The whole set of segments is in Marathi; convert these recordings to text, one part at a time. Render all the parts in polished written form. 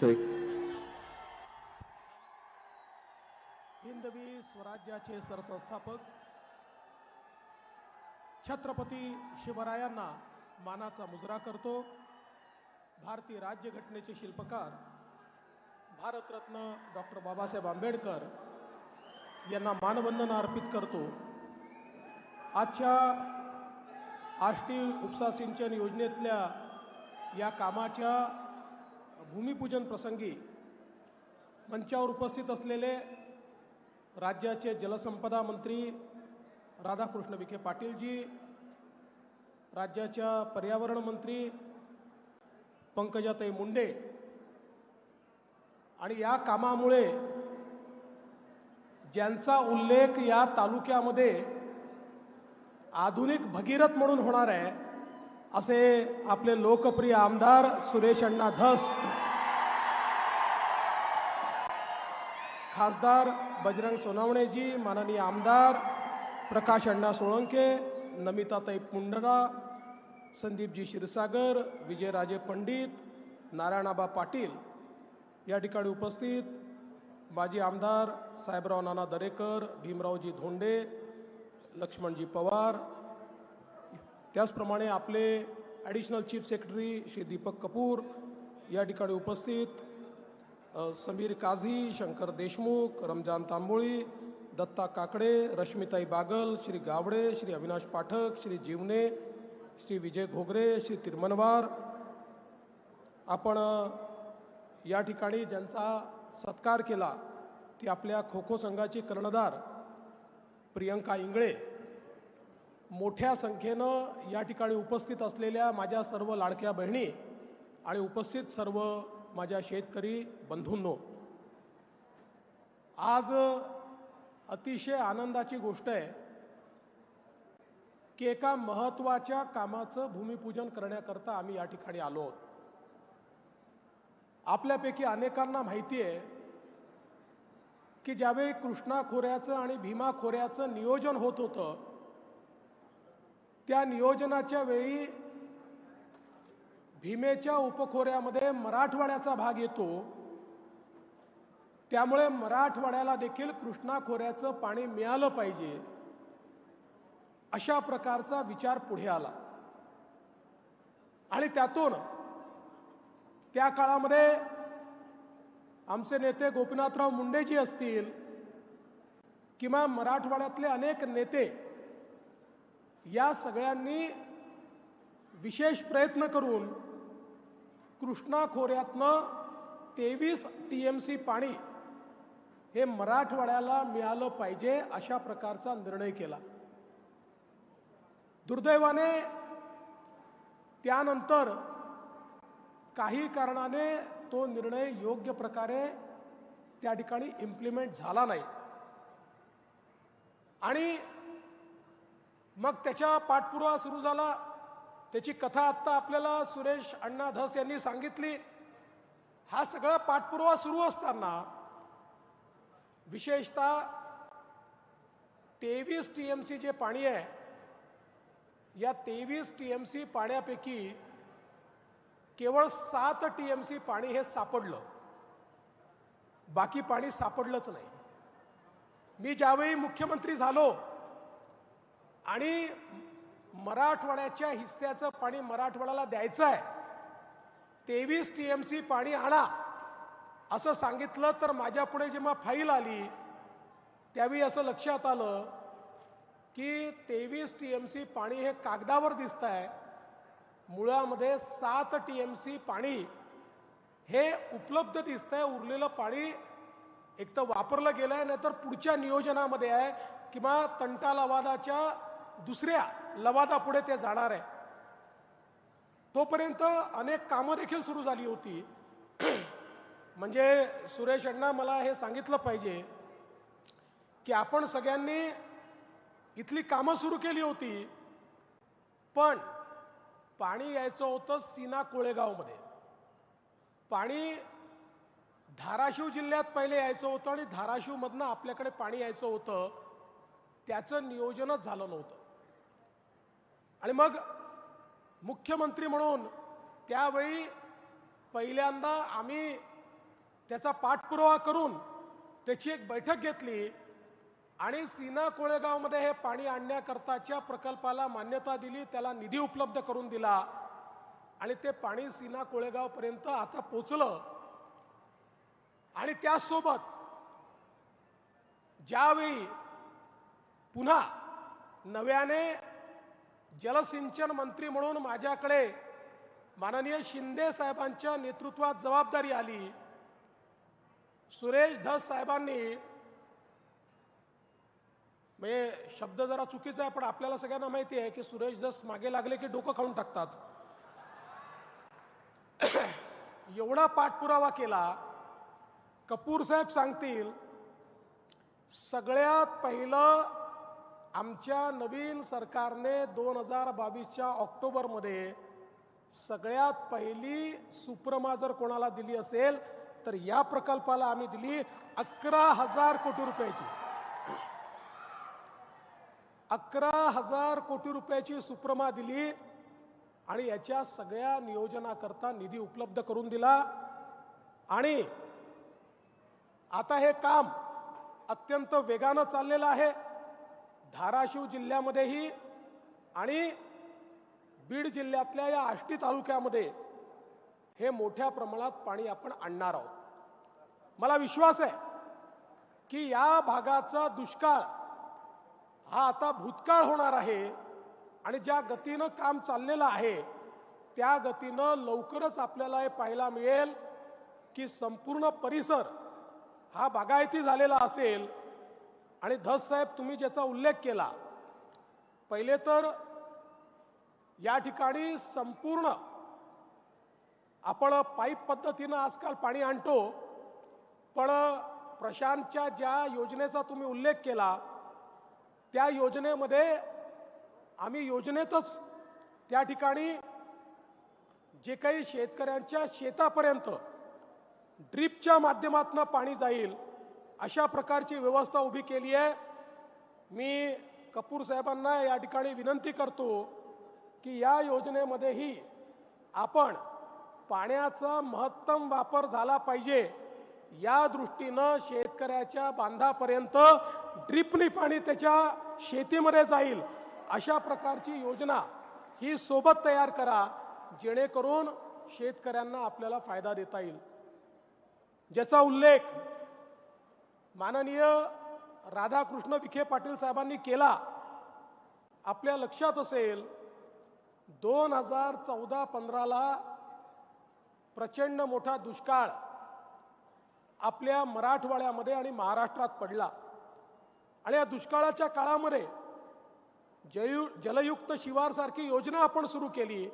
सॉरी हिंदवी स्वराज्याचे सरसंस्थापक छत्रपती शिवरायांना मानाचा मुजरा करतो। भारतीय राज्यघटनेचे शिल्पकार भारतरत्न डॉक्टर बाबासाहेब आंबेडकर यांना मानवंदना अर्पित करतो। आजच्या आष्टी उपसा सिंचन योजनेतल्या या कामाच्या भूमिपूजन प्रसंगी मंचावर उपस्थित असलेले राज्याचे जलसंपदा मंत्री राधाकृष्ण विखे पाटीलजी, राज्याच्या पर्यावरण मंत्री पंकजाताई मुंडे आणि या कामामुळे ज्यांचा उल्लेख या तालुक्यामध्ये आधुनिक भगीरथ म्हणून होणार आहे असे आपले लोकप्रिय आमदार सुरेश अण्णा धस, खासदार बजरंग सोनवणेजी, माननीय आमदार प्रकाश अण्णा सोळंके, नमिताताई पुंडरा, संदीपजी क्षीरसागर, विजयराजे पंडित, नारायणाबा पाटील, या ठिकाणी उपस्थित माजी आमदार साहेबराव नाना दरेकर, भीमरावजी धोंडे, लक्ष्मणजी पवार, त्याचप्रमाणे आपले additional chief secretary Shri Deepak Kapoor या ठिकाणी उपस्थित, समीर काझी, शंकर देशमुख, रमजान तांबोळी, दत्ता काकडे, रश्मिताई बागल, श्री गावडे, श्री अविनाश पाठक, श्री जीवने, श्री विजय घोगरे, श्री तिरमनवार, आपण या ठिकाणी ज्यांचा सत्कार केला ती आपल्या खो खो संघाची कर्णधार प्रियंका इंगळे, मोठ्या संख्येनं या ठिकाणी उपस्थित असलेल्या माझ्या सर्व लाडक्या बहिणी आणि उपस्थित सर्व माझ्या शेतकरी बंधूंनो, आज अतिशय आनंदाची गोष्ट आहे की एका महत्त्वाच्या कामाचं भूमिपूजन करण्याकरता आम्ही या ठिकाणी आलो आहोत। आपल्यापैकी अनेकांना माहिती आहे की ज्यावेळी कृष्णा खोऱ्याचं आणि भीमा खोऱ्याचं नियोजन होत होतं त्या नियोजनाच्या वेळी भीमेच्या उपखोऱ्यामध्ये मराठवाड्याचा भाग येतो, त्यामुळे मराठवाड्याला देखील कृष्णा खोऱ्याचं पाणी मिळालं पाहिजे अशा प्रकारचा विचार पुढे आला आणि त्यातून त्या काळामध्ये आमचे नेते गोपीनाथराव मुंडेजी असतील किंवा मराठवाड्यातले अनेक नेते या सगळ्यांनी विशेष प्रयत्न करून कृष्णा खोऱ्यातनं 23 TMC पाणी हे मराठवाड्याला मिळालं पाहिजे अशा प्रकारचा निर्णय केला। दुर्दैवाने त्यानंतर काही कारणाने तो निर्णय योग्य प्रकारे त्या ठिकाणी इम्प्लिमेंट झाला नाही आणि मग त्याच्या पाठपुरावा सुरू झाला। त्याची कथा आत्ता आपल्याला सुरेश अण्णा धस यांनी सांगितली। हा सगळा पाठपुरावा सुरू असताना विशेषतः 23 TMC जे पाणी आहे या 23 TMC पाण्यापैकी केवळ 7 TMC पाणी हे सापडलं, बाकी पाणी सापडलंच नाही। मी ज्यावेळी मुख्यमंत्री झालो आणि मराठवाड्याच्या हिस्स्याचं पाणी मराठवाड्याला द्यायचं आहे, 23 TMC पाणी आणा असं सांगितलं तर माझ्या पुढे जेव्हा फाईल आली त्यावेळी असं लक्षात आलं की 23 TMC पाणी हे कागदावर दिसत आहे, मुळामध्ये 7 TMC पाणी हे उपलब्ध दिसतंय। उरलेलं पाणी एक तर वापरलं गेलंय, नाहीतर पुढच्या नियोजनामध्ये आहे किंवा तंटा लवादाच्या दुसऱ्या लवादापुढे ते जाणार आहे। तोपर्यंत अनेक कामं देखील सुरू झाली होती। म्हणजे सुरेश अण्णा मला हे सांगितलं पाहिजे की आपण सगळ्यांनी इथली कामं सुरू केली होती, पण पाणी यायचं होतं सीना कोळेगावमध्ये, पाणी धाराशिव जिल्ह्यात पहिले यायचं होतं आणि धाराशिवमधनं आपल्याकडे पाणी यायचं होतं, त्याचं नियोजनच झालं नव्हतं। आणि मग मुख्यमंत्री म्हणून त्यावेळी पहिल्यांदा आम्ही त्याचा पाठपुरावा करून त्याची एक बैठक घेतली आणि सीना कोळेगावमध्ये हे पाणी आणण्याकरताच्या प्रकल्पाला मान्यता दिली, त्याला निधी उपलब्ध करून दिला आणि ते पाणी सीना कोळेगाव पर्यंत आता पोहोचलं. आणि त्यासोबत ज्यावेळी पुन्हा नव्याने जलसिंचन मंत्री म्हणून माझ्याकडे माननीय शिंदे साहेबांच्या नेतृत्वात जबाबदारी आली, सुरेश धस साहेबांनी, म्हणजे शब्द जरा चुकीचा आहे पण आपल्याला सगळ्यांना माहिती आहे की सुरेश धस मागे लागले की डोकं खाऊन टाकतात. एवढा पाठपुरावा केला. कपूर साहेब सांगतील, सगळ्यात पहिलं आमच्या नवीन सरकारने 2022च्या ऑक्टोबरमध्ये सगळ्यात पहिली सुप्रमा जर कोणाला दिली असेल तर या प्रकल्पाला आम्ही दिली 11,000 कोटी रुपयाची. 11,000 कोटी रुपयाची सुप्रमा दिली आणि याच्या सगळ्या नियोजनाकरता निधी उपलब्ध करून दिला. आणि आता हे काम अत्यंत वेगानं चाललेलं आहे. धाराशिव जिल्ह्यामध्येही आणि बीड जिल्ह्यातल्या या आष्टी तालुक्यामध्ये हे मोठ्या प्रमाणात पाणी आपण आणणार आहोत. मला विश्वास आहे की या भागाचा दुष्काळ हा आता भूतकाळ होणार आहे आणि ज्या गतीनं काम चाललेलं आहे त्या गतीनं लवकरच आपल्याला हे पाहायला मिळेल की संपूर्ण परिसर हा बागायती झालेला असेल. आणि धस साहेब, तुम्ही ज्याचा उल्लेख केला, पहिले तर या ठिकाणी संपूर्ण आपण पाईप पद्धतीनं आजकाल पाणी आणतो, पण प्रशांतच्या ज्या योजनेचा तुम्ही उल्लेख केला त्या योजनेमध्ये आम्ही योजनेतच त्या ठिकाणी जे काही शेतकऱ्यांच्या शेतापर्यंत ड्रिपच्या माध्यमातून पाणी जाईल अशा प्रकारची व्यवस्था उभी केली आहे. मी कपूर साहेबांना या ठिकाणी विनंती करतो की या योजनेमध्येही आपण पाण्याचा महत्तम वापर झाला पाहिजे, या दृष्टीनं शेतकऱ्याच्या बांधापर्यंत ड्रिपनी पाणी त्याच्या शेतीमध्ये जाईल अशा प्रकारची योजना ही सोबत तयार करा, जेणेकरून शेतकऱ्यांना आपल्याला फायदा देता येईल. ज्याचा उल्लेख माननीय राधाकृष्ण विखे पाटील साहेबांनी केला. आपल्या लक्षात असेल 2014-15ला प्रचंड मोठा दुष्काळ आपल्या मराठवाड्यामध्ये आणि महाराष्ट्रात पडला आणि या दुष्काळाच्या काळामध्ये जलयुक्त शिवार सारखी योजना आपण सुरू केली,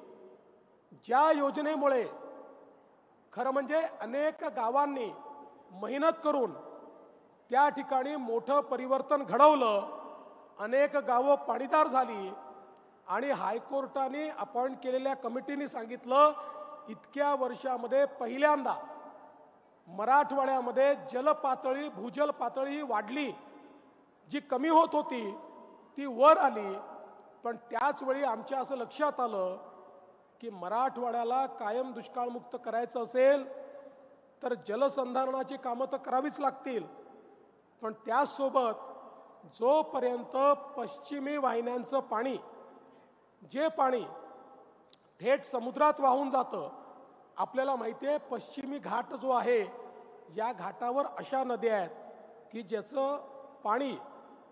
ज्या योजनेमुळे खरं म्हणजे अनेक गावांनी मेहनत करून त्या ठिकाणी मोठं परिवर्तन घडवलं. अनेक गावं पाणीदार झाली आणि हायकोर्टाने अपॉइंट केलेल्या कमिटीने सांगितलं इतक्या वर्षामध्ये पहिल्यांदा मराठवाड्यामध्ये जलपातळी, भूजल पातळी वाढली. जी कमी होत होती ती वर आली. पण त्याच वेळी आमच्या असं लक्षात आलं की मराठवाड्याला कायम दुष्काळमुक्त करायचं असेल तर जलसंधारणाची कामं तर करावीच लागतील, पण त्याचसोबत जोपर्यंत पश्चिमी वाहिन्यांचं पाणी, जे पाणी थेट समुद्रात वाहून जातं, आपल्याला माहिती आहे पश्चिमी घाट जो आहे या घाटावर अशा नद्या आहेत की ज्याचं पाणी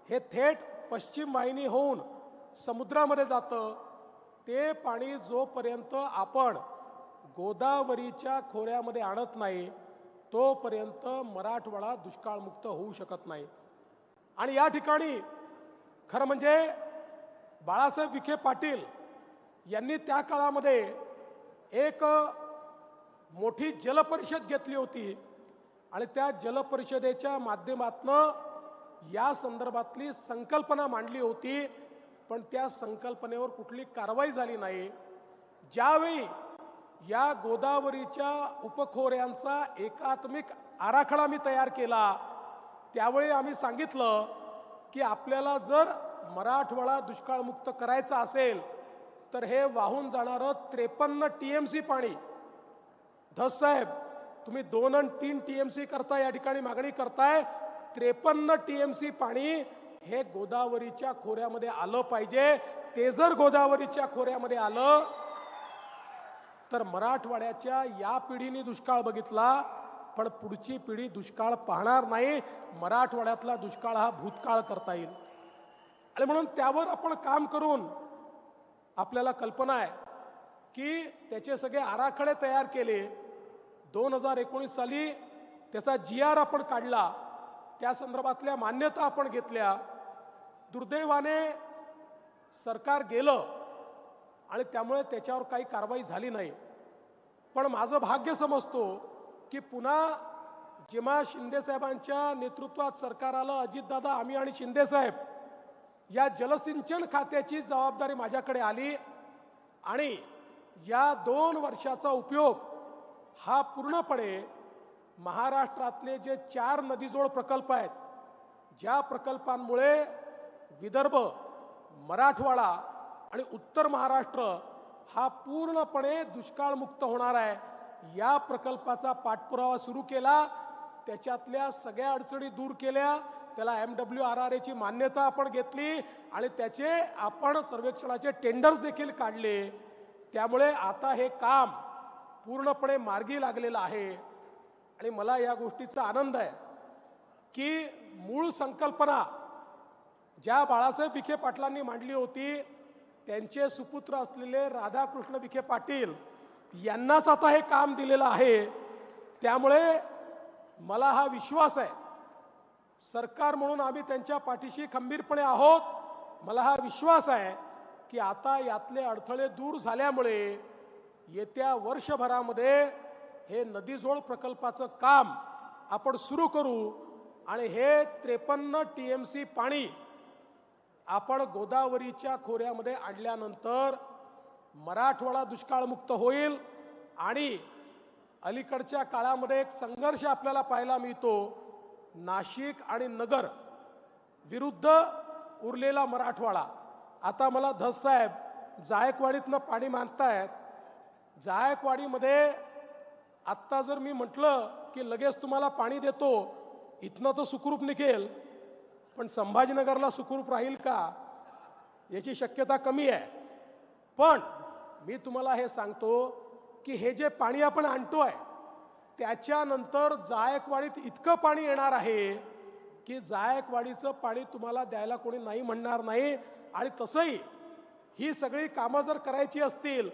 हे थेट पश्चिम वाहिनी होऊन समुद्रामध्ये जातं. ते पाणी जोपर्यंत आपण गोदावरीच्या खोऱ्यामध्ये आणत नाही तोपर्यंत मराठवाडा दुष्काळमुक्त होऊ शकत नाही. आणि या ठिकाणी खरं म्हणजे बाळासाहेब विखे पाटील यांनी त्या काळामध्ये एक मोठी जलपरिषद घेतली होती आणि त्या जलपरिषदेच्या माध्यमातून या संदर्भातली संकल्पना मांडली होती, पण त्या संकल्पनेवर कुठली कारवाई झाली नाही. ज्यावेळी या गोदावरीच्या उपखोऱ्यांचा एकात्मिक आराखडा मी तयार केला त्यावेळी आम्ही सांगितलं की आपल्याला जर मराठवाडा दुष्काळमुक्त करायचा असेल तर हे वाहून जाणारं 53 TMC पाणी, धस साहेब तुम्ही 2 आणि 3 टीएमसी करता, या ठिकाणी मागणी करताय. 53 टीएमसी पाणी हे गोदावरीच्या खोऱ्यामध्ये आलं पाहिजे. ते जर गोदावरीच्या खोऱ्यामध्ये आलं तर मराठवाड्याच्या या पिढीने दुष्काळ बघितला, पण पुढची पिढी दुष्काळ पाहणार नाही. मराठवाड्यातला दुष्काळ हा भूतकाळ करता येईल. आणि म्हणून त्यावर आपण काम करून आपल्याला कल्पना आहे की त्याचे सगळे आराखडे तयार केले. 2019 साली त्याचा GR आपण काढला, त्या संदर्भातल्या मान्यता आपण घेतल्या. दुर्दैवाने सरकार गेलं आणि त्यामुळे त्याच्यावर काही कारवाई झाली नाही. पण माझं भाग्य समजतो की पुन्हा जेव्हा शिंदे साहेबांच्या नेतृत्वात सरकार आलं, अजितदादा, आम्ही आणि शिंदे साहेब, या जलसिंचन खात्याची जबाबदारी माझ्याकडे आली आणि या 2 वर्षाचा उपयोग हा पूर्णपणे महाराष्ट्रातले जे 4 नदीजोड प्रकल्प आहेत, ज्या प्रकल्पांमुळे विदर्भ, मराठवाडा आणि उत्तर महाराष्ट्र हा पूर्णपणे दुष्काळमुक्त होणार आहे, या प्रकल्पाचा पाठपुरावा सुरू केला. त्याच्यातल्या सगळ्या अडचणी दूर केल्या. त्याला MWRRA ची मान्यता आपण घेतली आणि त्याचे आपण सर्वेक्षणाचे टेंडर्स देखील काढले. त्यामुळे आता हे काम पूर्णपणे मार्गी लागलेलं आहे. आणि मला या गोष्टीचा आनंद आहे की मूळ संकल्पना ज्या बाळासाहेब विखे पाटलांनी मांडली होती, त्यांचे सुपुत्र असलेले राधाकृष्ण विखे पाटील यांनाच आता हे काम दिलेलं आहे. त्यामुळे मला हा विश्वास आहे, सरकार म्हणून आम्ही त्यांच्या पाठीशी खंबीरपणे आहोत. मला हा विश्वास आहे की आता यातले अडथळे दूर झाल्यामुळे येत्या वर्षभरामध्ये हे नदीजोड प्रकल्पाचं काम आपण सुरू करू आणि हे 53 टीएमसी पाणी आपण गोदावरीच्या खोऱ्यामध्ये आणल्यानंतर मराठवाडा दुष्काळमुक्त होईल. आणि अलीकडच्या काळामध्ये एक संघर्ष आपल्याला पाहायला मिळतो, नाशिक आणि नगर विरुद्ध उरलेला मराठवाडा. आता मला धस साहेब जायकवाडीतनं पाणी मागतायत. जायकवाडीमध्ये आत्ता जर मी म्हटलं की लगेच तुम्हाला पाणी देतो, इथनं तर सुखरूप निघेल, पण संभाजीनगरला सुखरूप राहील का याची शक्यता कमी आहे. पण मी तुम्हाला हे सांगतो की हे जे पाणी आपण आणतोय त्याच्यानंतर जायकवाडीत इतकं पाणी येणार आहे की जायकवाडीचं पाणी तुम्हाला द्यायला कोणी नाही म्हणणार नाही. आणि तसंही ही सगळी कामं जर करायची असतील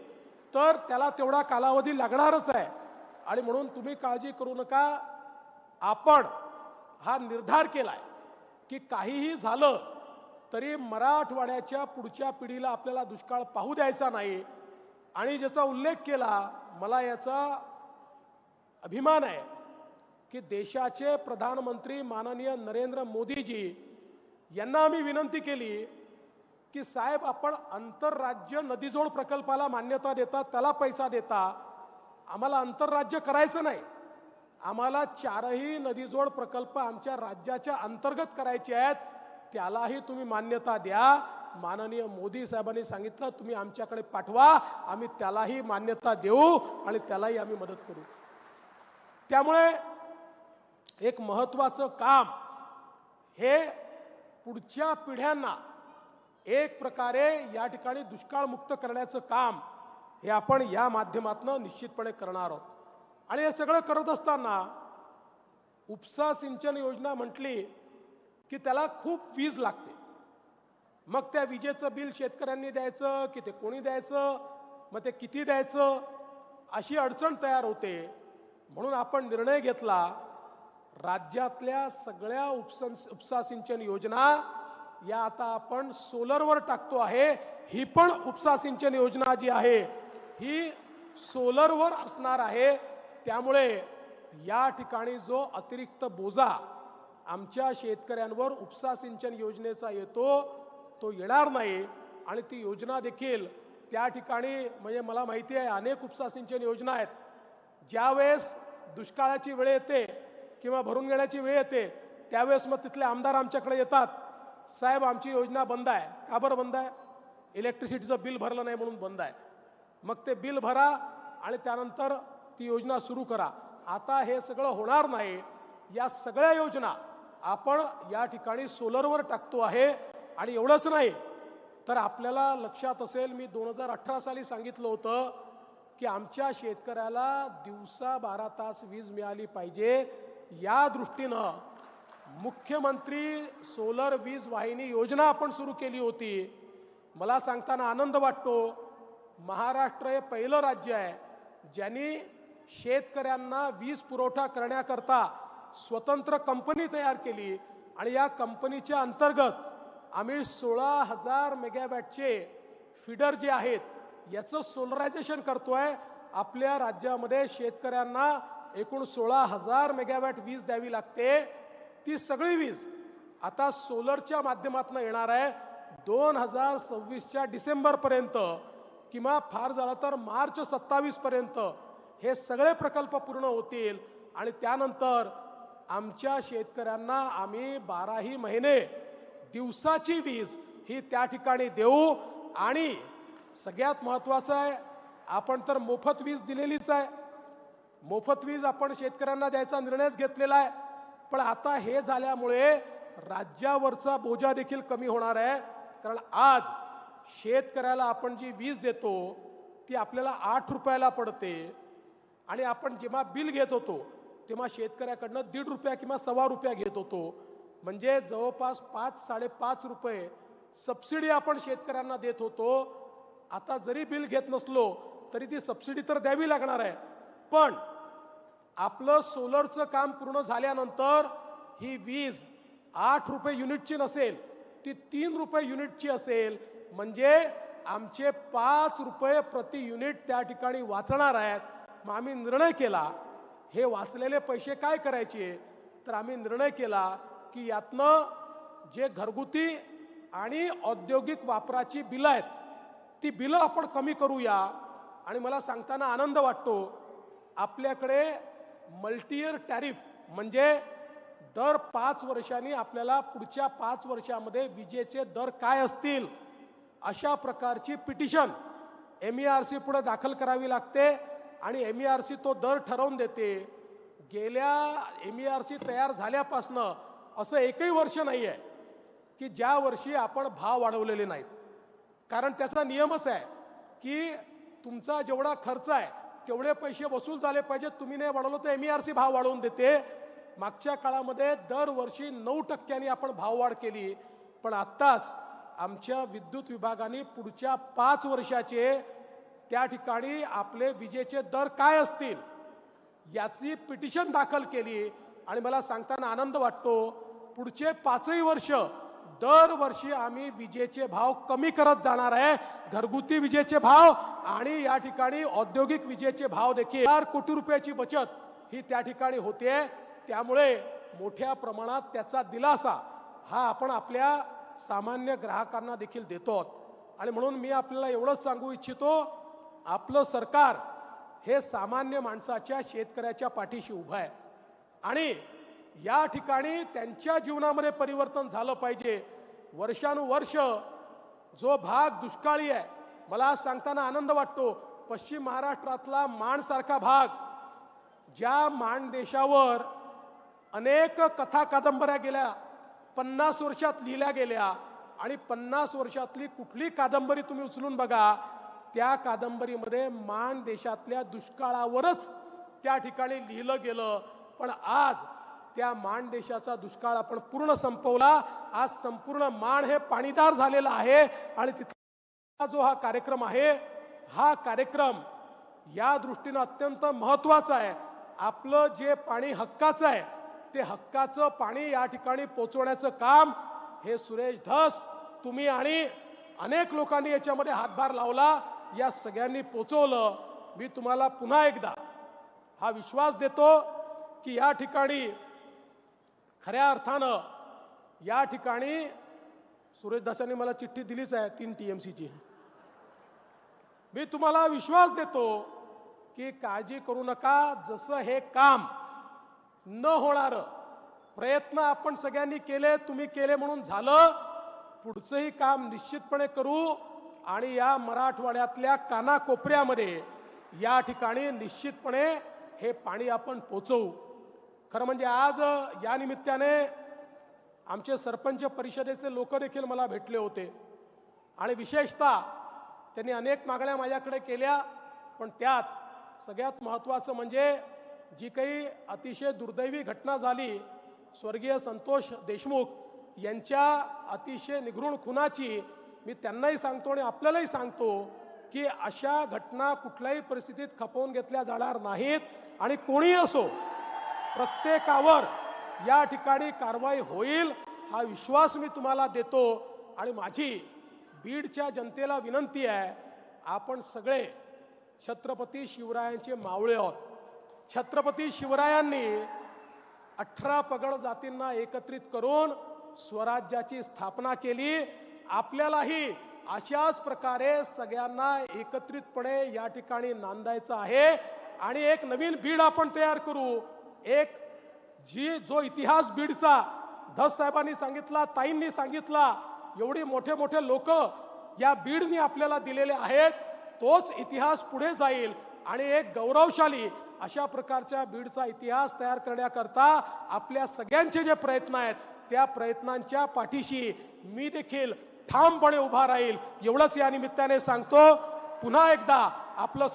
तर त्याला तेवढा कालावधी लागणारच आहे. आणि म्हणून तुम्ही काळजी करू नका. आपण हा निर्धार केलाय की काहीही झालं तरी मराठवाड्याच्या पुढच्या पिढीला आपल्याला दुष्काळ पाहू द्यायचा नाही. आणि ज्याचा उल्लेख केला, मला याचा अभिमान आहे की देशाचे प्रधानमंत्री माननीय नरेंद्र मोदीजी यांना आम्ही विनंती केली की साहेब, आपण आंतरराज्य नदीजोड प्रकल्पाला मान्यता देता, त्याला पैसा देता, आम्हाला आंतरराज्य करायचं नाही. आम्हाला 4ही नदीजोड प्रकल्प आमच्या राज्याच्या अंतर्गत करायचे आहेत, त्यालाही तुम्ही मान्यता द्या. माननीय मोदी साहेबांनी सांगितलं तुम्ही आमच्याकडे पाठवा, आम्ही त्यालाही मान्यता देऊ आणि त्यालाही आम्ही मदत करू. त्यामुळे एक महत्त्वाचं काम हे पुढच्या पिढ्यांना एक प्रकारे या ठिकाणी दुष्काळमुक्त करण्याचं काम हे आपण या माध्यमातून निश्चितपणे करणार आहोत. आणि हे सगळं करत असताना उपसा सिंचन योजना म्हटली की त्याला खूप वीज लागते. मग त्या विजेचं बिल शेतकऱ्यांनी द्यायचं की ते कोणी द्यायचं, मग ते किती द्यायचं, अशी अडचण तयार होते. म्हणून आपण निर्णय घेतला, राज्यातल्या सगळ्या उपसा सिंचन योजना या आता आपण सोलरवर टाकतो आहे. ही पण उपसा सिंचन योजना जी आहे ही सोलरवर असणार आहे. त्यामुळे या ठिकाणी जो अतिरिक्त बोजा आमच्या शेतकऱ्यांवर उपसा सिंचन योजनेचा येतो तो येणार नाही. आणि ती योजना देखील त्या ठिकाणी, म्हणजे मला माहिती आहे अनेक उपसा सिंचन योजना आहेत, ज्यावेळेस दुष्काळाची वेळ येते किंवा भरून घेण्याची वेळ येते त्यावेळेस मग तिथले आमदार आमच्याकडे येतात, साहेब आमची योजना बंद आहे. का बरं बंद आहे? इलेक्ट्रिसिटीचं बिल भरलं नाही म्हणून बंद आहे. मग ते बिल भरा आणि त्यानंतर ती योजना सुरू करा. आता हे सगळं होणार नाही. या सगळ्या योजना आपण या ठिकाणी सोलरवर टाकतो आहे. आणि एवढंच नाही तर आपल्याला लक्षात असेल, मी 2018 साली सांगितलं होतं की आमच्या शेतकऱ्याला दिवसा 12 तास वीज मिळाली पाहिजे. या दृष्टीनं मुख्यमंत्री सोलर वीज वाहिनी योजना आपण सुरू केली होती. मला सांगताना आनंद वाटतो, महाराष्ट्र हे पहिलं राज्य आहे ज्यांनी शेतकऱ्यांना वीज पुरवठा करण्याकरता स्वतंत्र कंपनी तयार केली. आणि या कंपनीच्या अंतर्गत आम्ही 16,000 मेगावॅटचे फीडर जे आहेत याचं सोलरायझेशन करतोय. आपल्या राज्यामध्ये शेतकऱ्यांना एकूण 16,000 मेगावॅट वीज द्यावी लागते. ती सगळी वीज आता सोलरच्या माध्यमातून येणार आहे. 2026च्या डिसेंबर पर्यंत किंवा फार झालं तर मार्च 27 पर्यंत हे सगळे प्रकल्प पूर्ण होतील. आणि त्यानंतर आमच्या शेतकऱ्यांना आम्ही 12ही महिने दिवसाची वीज ही त्या ठिकाणी देऊ. आणि सगळ्यात महत्त्वाचं आहे, आपण तर मोफत वीज दिलेलीच आहे. मोफत वीज आपण शेतकऱ्यांना द्यायचा निर्णयच घेतलेला आहे. पण आता हे झाल्यामुळे राज्यावरचा बोजा देखील कमी होणार आहे. कारण आज शेतकऱ्याला आपण जी वीज देतो ती आपल्याला 8 रुपयाला पडते. आणि आपण जेव्हा बिल घेत होतो तेव्हा शेतकऱ्याकडनं ₹1.5 किंवा ₹1.25 घेत होतो. म्हणजे जवळपास 5-5.5 रुपये सबसिडी आपण शेतकऱ्यांना देत होतो. आता जरी बिल घेत नसलो तरी ती सबसिडी तर द्यावी लागणार आहे. पण आपलं सोलरचं काम पूर्ण झाल्यानंतर ही वीज 8 रुपये युनिटची नसेल, ती 3 रुपये युनिटची असेल. म्हणजे आमचे 5 रुपये प्रति युनिट त्या ठिकाणी वाचणार आहेत. मग आम्ही निर्णय केला, हे वाचलेले पैसे काय करायचे, तर आम्ही निर्णय केला की यातनं जे घरगुती आणि औद्योगिक वापराची बिलं आहेत ती बिलं आपण कमी करूया. आणि मला सांगताना आनंद वाटतो, आपल्याकडे मल्टीइयर टॅरिफ म्हणजे दर 5 वर्षांनी आपल्याला पुढच्या 5 वर्षांमध्ये विजेचे दर काय असतील अशा प्रकारची पिटिशन MERC पुढे दाखल करावी लागते. आणि MERC तो दर ठरवून देते. गेल्या MERC तयार झाल्यापासनं असं एकही वर्ष नाही आहे की ज्या वर्षी आपण भाव वाढवलेले नाहीत. कारण त्याचा नियमच आहे की तुमचा जेवढा खर्च आहे तेवढे पैसे वसूल झाले पाहिजेत. तुम्ही नाही वाढवलं तर MERC भाव वाढवून देते. मागच्या काळामध्ये दरवर्षी 9% आपण भाववाढ केली. पण आत्ताच आमच्या विद्युत विभागाने पुढच्या 5 वर्षाचे त्या ठिकाणी आपले विजेचे दर काय असतील याची पिटिशन दाखल केली. आणि मला सांगताना आनंद वाटतो, पुढचे 5ही वर्ष दरवर्षी आम्ही विजेचे भाव कमी करत जाणार आहे. घरगुती विजेचे भाव आणि या ठिकाणी औद्योगिक विजेचे भाव देखील 4 कोटी रुपयाची बचत ही त्या ठिकाणी होते. त्यामुळे मोठ्या प्रमाणात त्याचा दिलासा हा आपण आपल्या सामान्य ग्राहकांना देखील देतो. आणि म्हणून मी आपल्याला एवढंच सांगू इच्छितो, आपलं सरकार हे सामान्य माणसाच्या शेतकऱ्याच्या पाठीशी उभं आहे. आणि या ठिकाणी त्यांच्या जीवनामध्ये परिवर्तन झालं पाहिजे. वर्षानुवर्ष जो भाग दुष्काळी आहे, मला आज सांगताना आनंद वाटतो, पश्चिम महाराष्ट्रातला माण सारखा भाग, ज्या माण देशावर अनेक कथा कादंबऱ्या गेल्या, 50 वर्षात लिहिल्या गेल्या. आणि 50 वर्षातली कुठली कादंबरी तुम्ही उचलून बघा, त्या कादंबरीमध्ये माण देशातल्या दुष्काळावरच त्या ठिकाणी लिहिलं गेलं. पण आज त्या माण देशाचा दुष्काळ आपण पूर्ण संपवला. आज संपूर्ण माण हे पाणीदार झालेलं आहे. आणि तिथला जो हा कार्यक्रम आहे, हा कार्यक्रम या दृष्टीनं अत्यंत महत्त्वाचा आहे. आपलं जे पाणी हक्काचं आहे ते हक्काचं पाणी या ठिकाणी पोहोचवण्याचं काम हे सुरेश धस, तुम्ही आणि अनेक लोकांनी याच्यामध्ये हातभार लावला, या सगळ्यांनी पोहोचवलं. मी तुम्हाला पुन्हा एकदा हा विश्वास देतो की या ठिकाणी खऱ्या अर्थानं या ठिकाणी सुरेश दासांनी मला चिठ्ठी दिलीच आहे 3 TMCची. मी तुम्हाला विश्वास देतो की काळजी करू नका. जसं हे काम न होणारं प्रयत्न आपण सगळ्यांनी केले, तुम्ही केले म्हणून झालं, पुढचंही काम निश्चितपणे करू. आणि या मराठवाड्यातल्या कानाकोपऱ्यामध्ये या ठिकाणी निश्चितपणे हे पाणी आपण पोचवू. खरं म्हणजे आज या निमित्ताने आमचे सरपंच परिषदेचे लोक देखील मला भेटले होते आणि विशेषतः त्यांनी अनेक मागण्या माझ्याकडे केल्या, पण त्यात सगळ्यात महत्त्वाचं म्हणजे जी काही अतिशय दुर्दैवी घटना झाली स्वर्गीय संतोष देशमुख यांच्या अतिशय निगृण खुनाची, मी त्यांनाही सांगतो आणि आपल्यालाही सांगतो की अशा घटना कुठल्याही परिस्थितीत खपवून घेतल्या जाणार नाहीत आणि कोणीही असो प्रत्येकावर या ठिकाणी कारवाई होईल हा विश्वास मी तुम्हाला देतो. आणि माझी बीडच्या जनतेला विनंती आहे, आपण सगळे छत्रपती शिवरायांचे मावळे आहोत. छत्रपती शिवरायांनी 18 पगड जातींना एकत्रित करून स्वराज्याची स्थापना केली. आपल्यालाही अशाच प्रकारे सगळ्यांना एकत्रितपणे या ठिकाणी नांदायचं आहे आणि एक नवीन बीड आपण तयार करू. एक जो इतिहास बीडचा धस साहेबांनी सांगितला, ताईंनी सांगितला, एवढी मोठे मोठे लोक या बीडनी आपल्याला दिलेले आहेत, तोच इतिहास पुढे जाईल आणि एक गौरवशाली अशा प्रकारच्या बीडचा इतिहास तयार करण्याकरता आपल्या सगळ्यांचे जे प्रयत्न आहेत त्या प्रयत्नांच्या पाठीशी मी देखील ठामपणे उभा राहील एवढंच या निमित्ताने सांगतो. पुन्हा एकदा आपलं